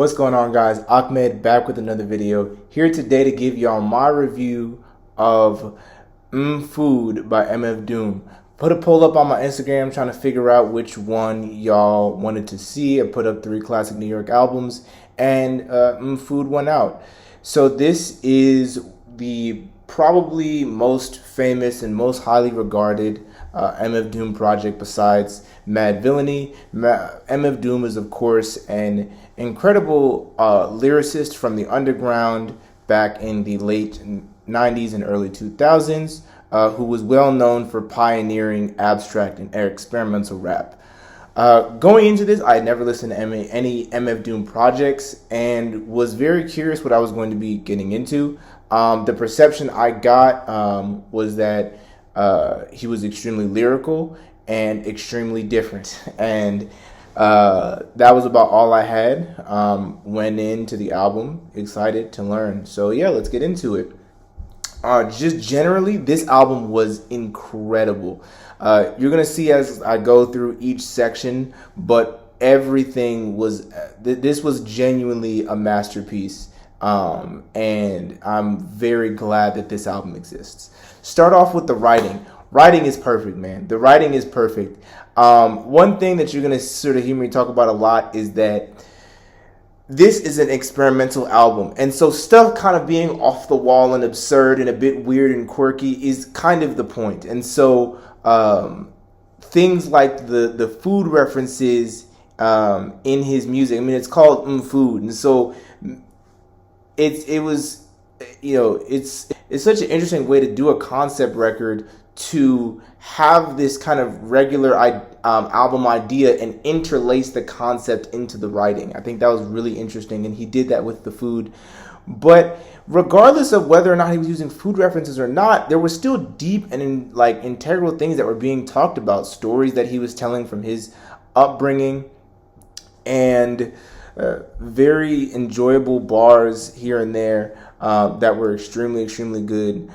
What's going on, guys? Ahmed back with another video. Here today to give y'all my review of Food by MF Doom. Put a poll up on my Instagram trying to figure out which one y'all wanted to see. I put up 3 classic New York albums and Food won out. So this is the probably most famous and most highly regarded MF Doom project besides Mad Villainy. MF Doom is, of course, an incredible lyricist from the underground back in the late 90s and early 2000s, who was well known for pioneering abstract and experimental rap. Going into this, I had never listened to any MF Doom projects and was very curious what I was going to be getting into. The perception I got was that he was extremely lyrical and extremely different, and that was about all I had. Went into the album excited to learn. So yeah, let's get into it. Just generally, this album was incredible. You're gonna see as I go through each section, but everything was this was genuinely a masterpiece. And I'm very glad that this album exists. Start off with the writing. Writing is perfect, man. The writing is perfect. One thing that you're going to sort of hear me talk about a lot is that this is an experimental album. And so stuff kind of being off the wall and absurd and a bit weird and quirky is kind of the point. And so things like the food references in his music, I mean, it's called Food. And so it's such an interesting way to do a concept record, to have this kind of regular album idea and interlace the concept into the writing. I think that was really interesting, and he did that with the food. But regardless of whether or not he was using food references or not, there were still deep and integral things that were being talked about, stories that he was telling from his upbringing, and very enjoyable bars here and there that were extremely good.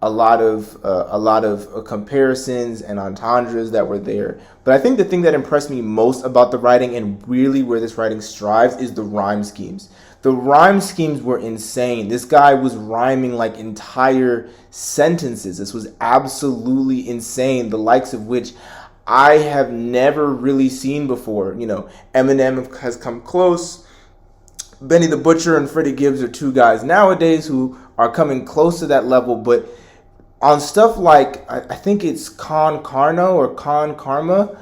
A lot of comparisons and entendres that were there. But I think the thing that impressed me most about the writing, and really where this writing strives, is the rhyme schemes. The rhyme schemes were insane. This guy was rhyming like entire sentences. This was absolutely insane, the likes of which I have never really seen before. You know, Eminem has come close. Benny the Butcher and Freddie Gibbs are 2 guys nowadays who are coming close to that level. But on stuff like, I think it's Con Carno or Con Karma,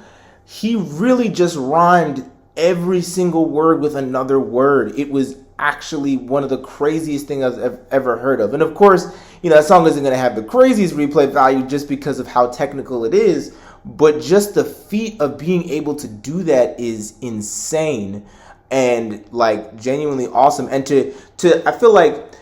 he really just rhymed every single word with another word. It was actually one of the craziest things I've ever heard of. And of course, you know, that song isn't going to have the craziest replay value just because of how technical it is. But just the feat of being able to do that is insane and like genuinely awesome. And to I feel like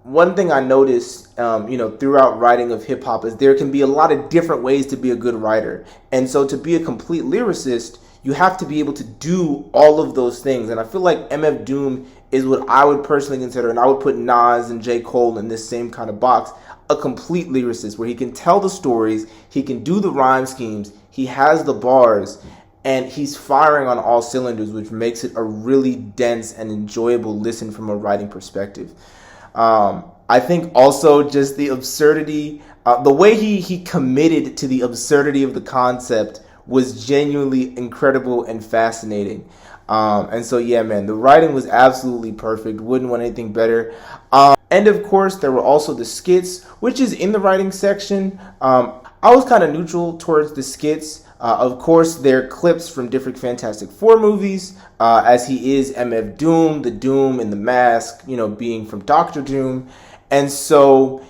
one thing I noticed, throughout writing of hip hop is there can be a lot of different ways to be a good writer. And so to be a complete lyricist, you have to be able to do all of those things. And I feel like MF Doom is what I would personally consider, and I would put Nas and J. Cole in this same kind of box, a complete lyricist where he can tell the stories, he can do the rhyme schemes, he has the bars, and he's firing on all cylinders, which makes it a really dense and enjoyable listen from a writing perspective. I think also just the absurdity, the way he committed to the absurdity of the concept was genuinely incredible and fascinating. And so, yeah, man, the writing was absolutely perfect. Wouldn't want anything better. And of course, there were also the skits, which is in the writing section. I was kind of neutral towards the skits. Of course, they're clips from different Fantastic Four movies, as he is MF Doom, the Doom and the Mask, being from Doctor Doom. And so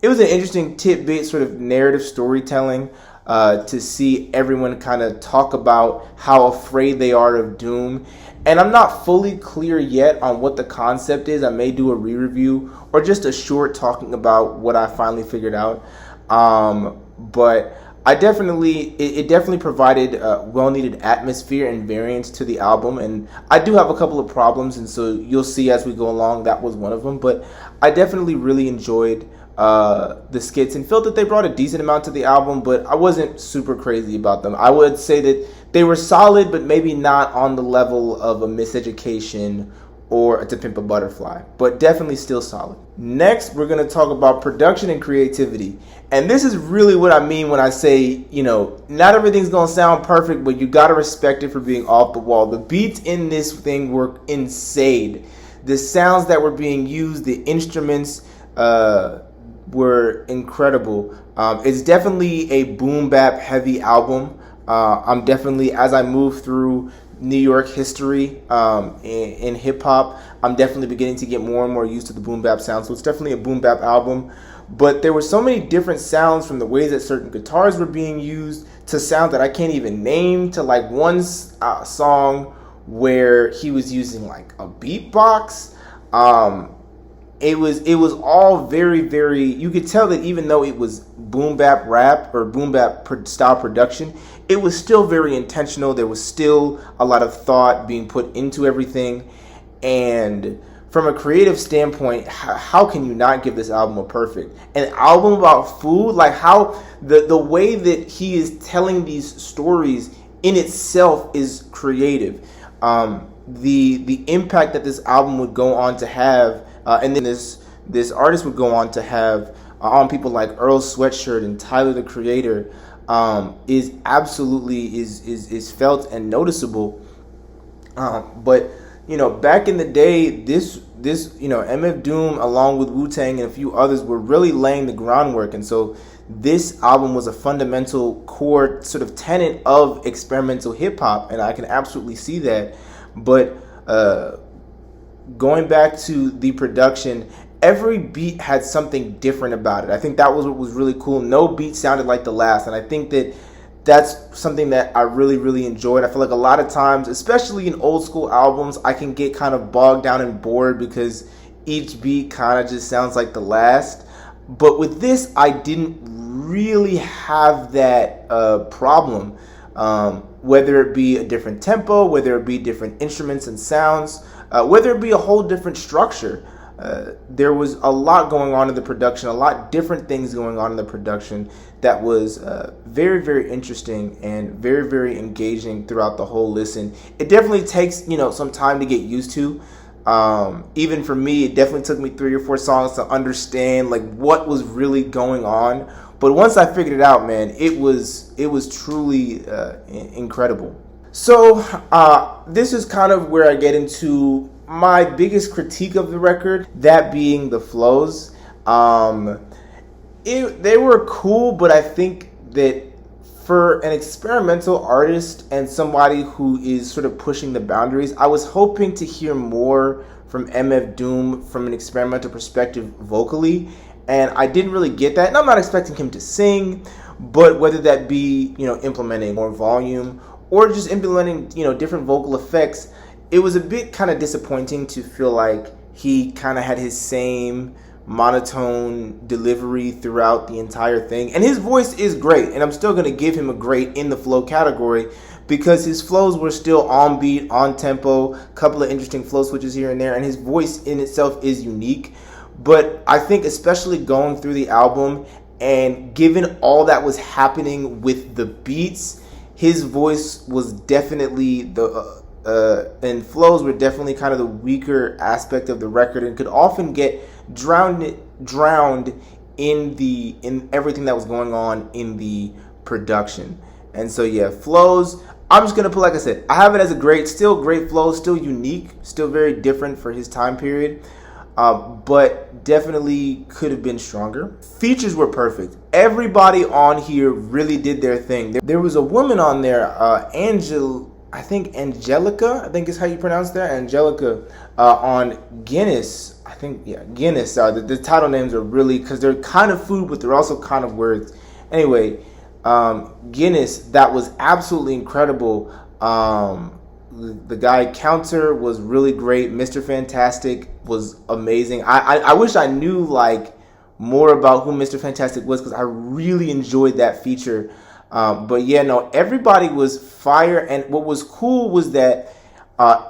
it was an interesting tidbit, sort of narrative storytelling, to see everyone kind of talk about how afraid they are of Doom. And I'm not fully clear yet on what the concept is. I may do a re-review or just a short talking about what I finally figured out. But it definitely provided well-needed atmosphere and variance to the album. And I do have a couple of problems, and so you'll see as we go along that was one of them. But I definitely really enjoyed the skits, and felt that they brought a decent amount to the album, but I wasn't super crazy about them. I would say that they were solid, but maybe not on the level of a Miseducation or a To Pimp a Butterfly, but definitely still solid. Next, we're going to talk about production and creativity. And this is really what I mean when I say, not everything's going to sound perfect, but you got to respect it for being off the wall. The beats in this thing were insane. The sounds that were being used, the instruments were incredible. It's definitely a boom bap heavy album. I'm definitely, as I move through New York history in hip hop, I'm definitely beginning to get more and more used to the boom bap sound. So it's definitely a boom bap album. But there were so many different sounds, from the ways that certain guitars were being used to sounds that I can't even name, to like one song where he was using like a beatbox. It was all very, very, you could tell that even though it was boom bap rap or boom bap style production, it was still very intentional. There was still a lot of thought being put into everything. And from a creative standpoint, how can you not give this album a perfect? An album about food, like how the way that he is telling these stories in itself is creative. The impact that this album would go on to have, and then this artist would go on to have on people like Earl Sweatshirt and Tyler the Creator, is absolutely is felt and noticeable. But back in the day, this MF Doom, along with Wu-Tang and a few others, were really laying the groundwork, and so this album was a fundamental core sort of tenet of experimental hip hop, and I can absolutely see that. But going back to the production, every beat had something different about it. I think that was what was really cool. No beat sounded like the last, and I think that that's something that I really, really enjoyed. I feel like a lot of times, especially in old school albums, I can get kind of bogged down and bored because each beat kind of just sounds like the last. But with this, I didn't really have that problem. Whether it be a different tempo, whether it be different instruments and sounds, whether it be a whole different structure. There was a lot going on in the production, a lot different things going on in the production that was very, very interesting and very, very engaging throughout the whole listen. It definitely takes, some time to get used to. Even for me, it definitely took me 3 or 4 songs to understand like what was really going on. But once I figured it out, man, it was truly incredible. So this is kind of where I get into my biggest critique of the record, that being the flows. They were cool, but I think that for an experimental artist and somebody who is sort of pushing the boundaries, I was hoping to hear more from MF Doom from an experimental perspective vocally, and I didn't really get that. And I'm not expecting him to sing, but whether that be, implementing more volume or just implementing, different vocal effects, it was a bit kind of disappointing to feel like he kind of had his same monotone delivery throughout the entire thing. And his voice is great, and I'm still going to give him a great in the flow category because his flows were still on beat, on tempo, a couple of interesting flow switches here and there, and his voice in itself is unique. But I think especially going through the album and given all that was happening with the beats, his voice was definitely and flows were definitely kind of the weaker aspect of the record, and could often get drowned in everything that was going on in the production. And so flows, I'm just gonna put, like I said, I have it as still great flows, still unique, still very different for his time period, but definitely could have been stronger. Features were perfect. Everybody on here really did their thing. There was a woman on there, Angelica, I think is how you pronounce that, Angelica, on Guinness. Guinness. The title names are really, because they're kind of food, but they're also kind of words. Anyway, Guinness, that was absolutely incredible. The guy Counter was really great. Mr. Fantastic was amazing. I wish I knew more about who Mr. Fantastic was, because I really enjoyed that feature. But everybody was fire, and what was cool was that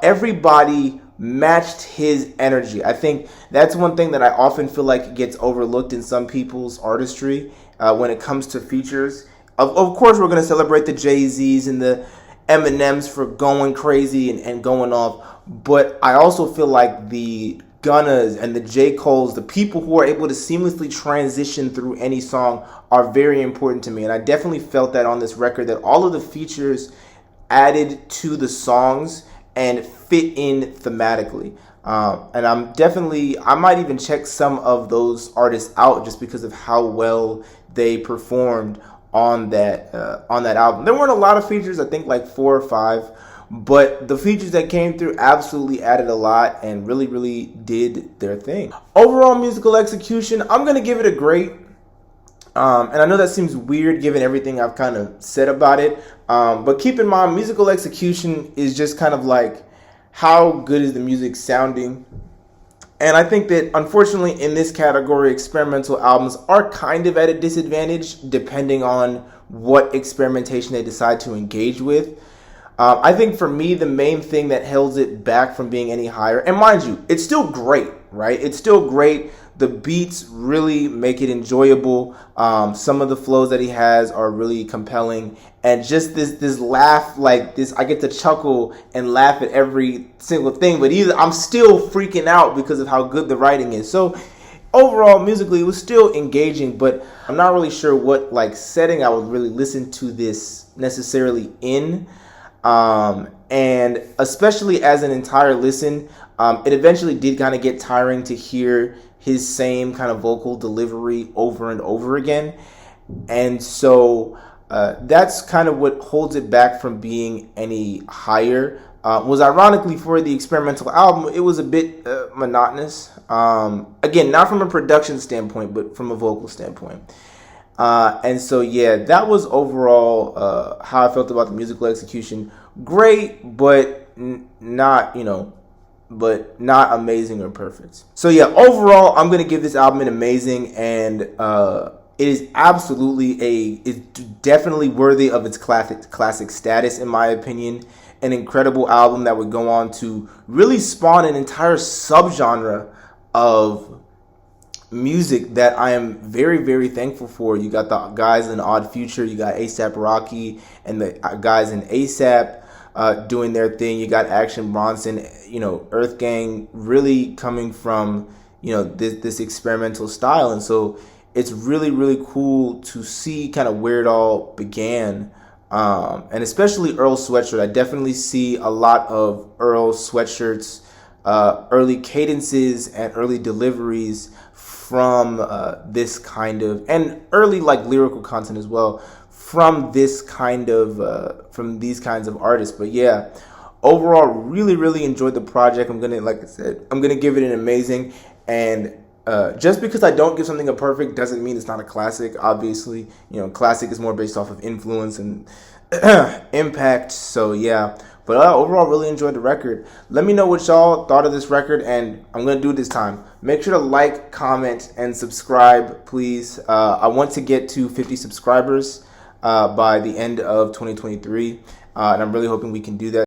everybody matched his energy. I think that's one thing that I often feel like gets overlooked in some people's artistry when it comes to features. Of course, we're going to celebrate the Jay-Z's and the Eminems for going crazy and going off, but I also feel like the Gunnas and the J. Coles, the people who are able to seamlessly transition through any song, are very important to me. And I definitely felt that on this record, that all of the features added to the songs and fit in thematically. And I might even check some of those artists out just because of how well they performed on that album. There weren't a lot of features, I think like 4 or 5, but the features that came through absolutely added a lot and really, really did their thing. Overall musical execution, I'm going to give it a great. And I know that seems weird given everything I've kind of said about it. But keep in mind, musical execution is just kind of like how good is the music sounding. And I think that, unfortunately, in this category, experimental albums are kind of at a disadvantage depending on what experimentation they decide to engage with. I think for me, the main thing that holds it back from being any higher, and mind you, it's still great, right? It's still great. The beats really make it enjoyable. Some of the flows that he has are really compelling. And just this laugh, like this, I get to chuckle and laugh at every single thing. But I'm still freaking out because of how good the writing is. So overall, musically, it was still engaging. But I'm not really sure what setting I would really listen to this necessarily in. And especially as an entire listen, it eventually did kind of get tiring to hear his same kind of vocal delivery over and over again. And so that's kind of what holds it back from being any higher. Was ironically, for the experimental album, it was a bit monotonous. Again, not from a production standpoint, but from a vocal standpoint. And so, yeah, that was overall how I felt about the musical execution. Great, but not amazing or perfect. So, yeah, overall, I'm going to give this album an amazing, and it is it's definitely worthy of its classic status, in my opinion. An incredible album that would go on to really spawn an entire subgenre of music that I am very, very thankful for. You got the guys in Odd Future, you got A$AP Rocky and the guys in A$AP doing their thing. You got Action Bronson, Earth Gang really coming from, this experimental style. And so it's really, really cool to see kind of where it all began. And especially Earl Sweatshirt. I definitely see a lot of Earl Sweatshirt's early cadences and early deliveries from this kind of, and early lyrical content as well, from this kind of from these kinds of artists. But yeah, overall, really, really enjoyed the project. I'm gonna give it an amazing. And just because I don't give something a perfect doesn't mean it's not a classic. Obviously, classic is more based off of influence and impact. So yeah. But overall, really enjoyed the record. Let me know what y'all thought of this record, and I'm going to do it this time. Make sure to like, comment, and subscribe, please. I want to get to 50 subscribers by the end of 2023, and I'm really hoping we can do that.